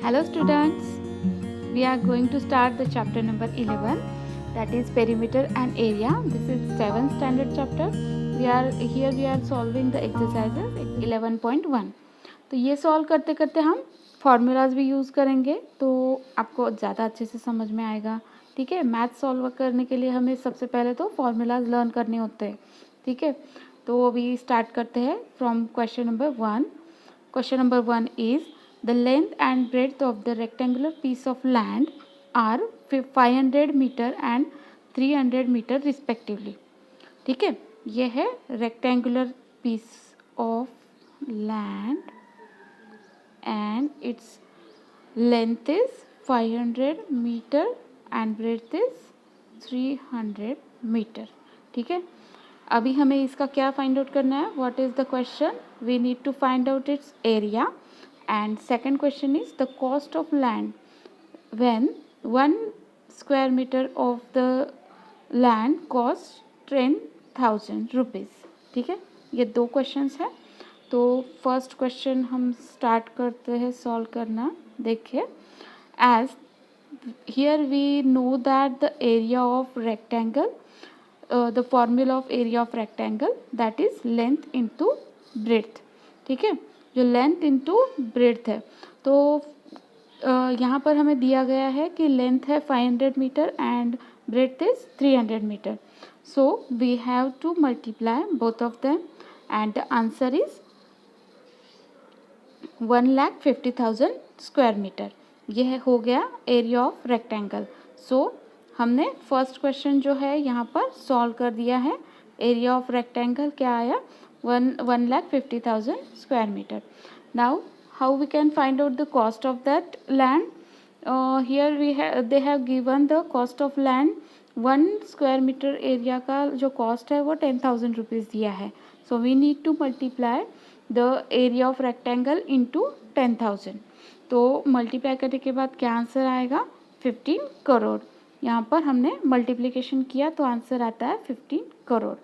Hello students, we are going to start the chapter number 11, that is perimeter and area. This is 7th standard chapter. We are solving the exercises 11.1. तो ये solve करते करते हम formulas भी use करेंगे तो आपको ज़्यादा अच्छे से समझ में आएगा. ठीक है, मैथ सॉल्व करने के लिए हमें सबसे पहले तो फार्मूलाज लर्न करने होते हैं. ठीक है, तो अभी स्टार्ट करते हैं from question number 1. Question number 1 is the length and breadth of the rectangular piece of land are 500 meter and 300 meter respectively. ठीक है, ये है rectangular piece of land and its length is 500 meter and breadth is 300 meter. ठीक है, अभी हमें इसका क्या फाइंड आउट करना है. What is the question? We need to find out its area and second question is the cost of land when 1 square metre of the land cost 10,000 rupees. ठीक है, ये दो क्वेश्चंस हैं. तो फर्स्ट क्वेश्चन हम start करते हैं solve करना. देखिए, as here we know that the area of rectangle, the formula of area of rectangle, that is length into breadth. ठीक है, जो length into breadth है तो यहाँ पर हमें दिया गया है कि length है 500 metre and breadth is 300 metre. So we have to multiply both of them and the answer is 1,50,000 square metre. यह हो गया एरिया ऑफ रेक्टेंगल. सो हमने फर्स्ट क्वेश्चन जो है यहाँ पर सॉल्व कर दिया है. एरिया ऑफ रेक्टेंगल क्या आया? 1,50,000 square metre. Now how we can find out the cost of that land? Here they have given the cost of land. 1 square metre area का जो कॉस्ट है वो 10,000 रुपीज़ दिया है. So we need to multiply the area of rectangle into 10,000. तो multiply करने के बाद क्या आंसर आएगा? 15 करोड़. यहाँ पर हमने मल्टीप्लिकेशन किया तो आंसर आता है 15 करोड़.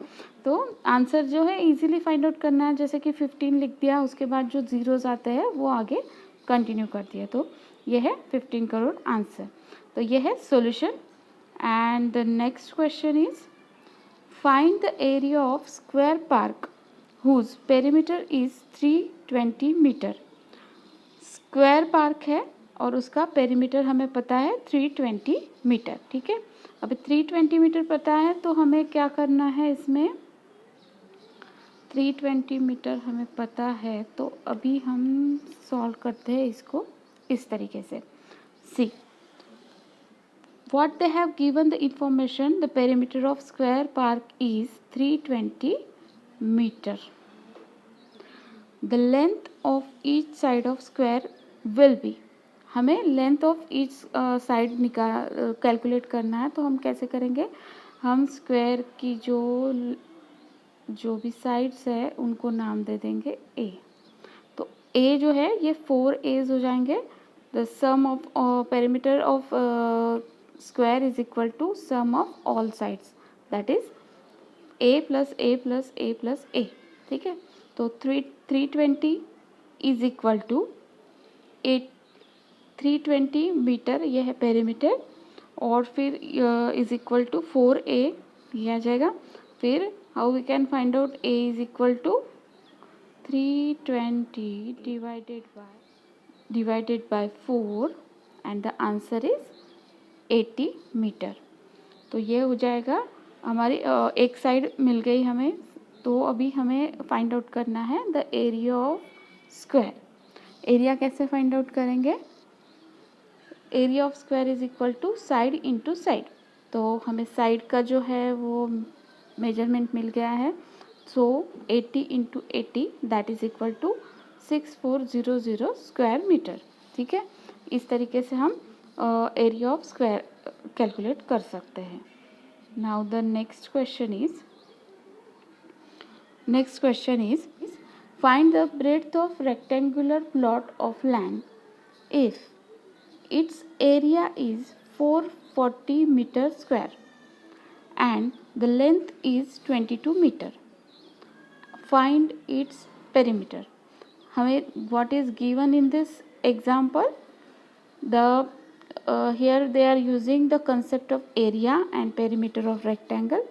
तो आंसर जो है इजीली फाइंड आउट करना है. जैसे कि 15 लिख दिया, उसके बाद जो जीरोज आते हैं वो आगे कंटिन्यू कर दिया. तो ये है 15 करोड़ आंसर. तो ये है solution. And the next question is find the area of square park whose perimeter is 320 metre. Square park है और उसका पेरीमीटर हमें पता है 320 मीटर. ठीक है, अभी 320 मीटर पता है तो हमें क्या करना है इसमें? 320 मीटर हमें पता है तो अभी हम सॉल्व करते हैं इसको इस तरीके से. See what they have given the information, the perimeter of square park is 320 metre. The length of each side of square will be. हमें length of each side calculate करना है. तो हम कैसे करेंगे? हम स्क्वायर की जो भी साइड्स है उनको नाम दे देंगे ए. तो ए जो है ये 4 एज हो जाएंगे. The sum of perimeter of square is equal to sum of all sides, that is A plus A plus A plus A. ठीक है, तो 320 इज इक्वल टू 320 मीटर, यह है पेरीमीटर. और फिर इज इक्वल टू 4a ये आ जाएगा. फिर how we can find out a is equal to 320 divided by 4 and the answer is 80 metre. तो ये हो जाएगा हमारी एक साइड मिल गई हमें. तो अभी हमें फाइंड आउट करना है the area of square. Area कैसे फाइंड आउट करेंगे? Area of square is equal to side into side. तो हमें साइड का जो है वो मेजरमेंट मिल गया है. So 80 into 80 that is equal to 6400 square metre. ठीक है, इस तरीके से हम एरिया ऑफ स्क्वायर कैलकुलेट कर सकते हैं. Now the next question is find the breadth of rectangular plot of land if its area is 440 meter square and the length is 22 meter. Find its perimeter. हमें what is given in this example? The here they are using the concept of area and perimeter of rectangle.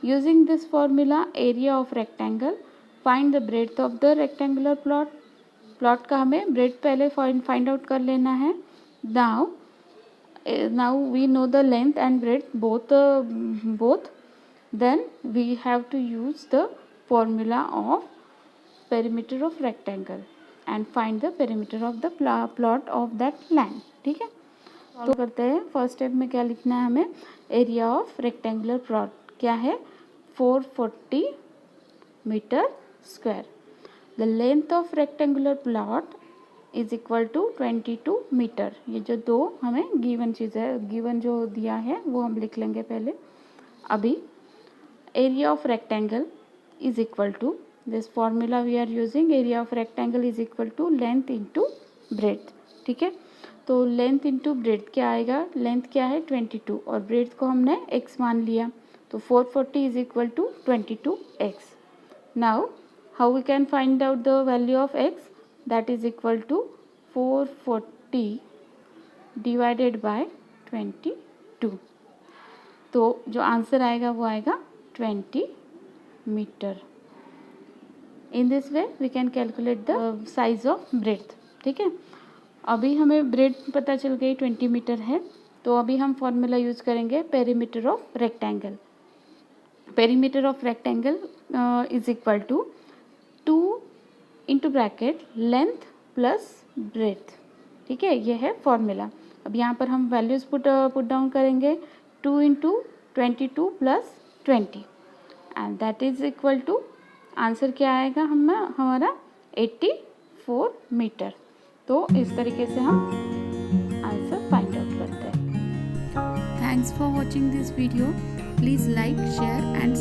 Using this formula, area of rectangle, find the breadth of the rectangular plot. Plot का हमें bread पहले find out कर लेना है. now we know the length and breadth both. Then we have to use the formula of perimeter of rectangle and find the perimeter of the plot of that land. ठीक है, तो करते हैं. First step में क्या लिखना है हमें? एरिया ऑफ रेक्टेंगुलर प्लॉट क्या है? 440 metre square. The length of rectangular plot is equal to 22 metre. ये जो दो हमें गिवन चीज़ है, गिवन जो दिया है वो हम लिख लेंगे पहले. अभी area of rectangle is equal to this formula we are using. Area of rectangle is equal to length into breadth. ठीक है, तो लेंथ इंटू ब्रेड्थ क्या आएगा? लेंथ क्या है? 22 और ब्रेड्थ को हमने x मान लिया, तो 440 is equal to 22x. Now how we can find out the value of x? That is equal to 440 divided by 22. तो जो आंसर आएगा वो आएगा 20 metre. In this way we can calculate the size of breadth. ठीक है, अभी हमें breadth पता चल गई 20 मीटर है, तो अभी हम फॉर्मूला यूज करेंगे perimeter of rectangle. Perimeter of rectangle is equal to 2 into bracket length plus breadth. ठीक है, ये है फॉर्मूला. अब यहाँ पर हम वैल्यूज पुट डाउन करेंगे. 2 into 22 plus 20 and that is equal to, answer क्या आएगा हमारा 84 मीटर. तो इस तरीके से हम आंसर फाइंड आउट करते हैं. Thanks for watching this video. Please like, share and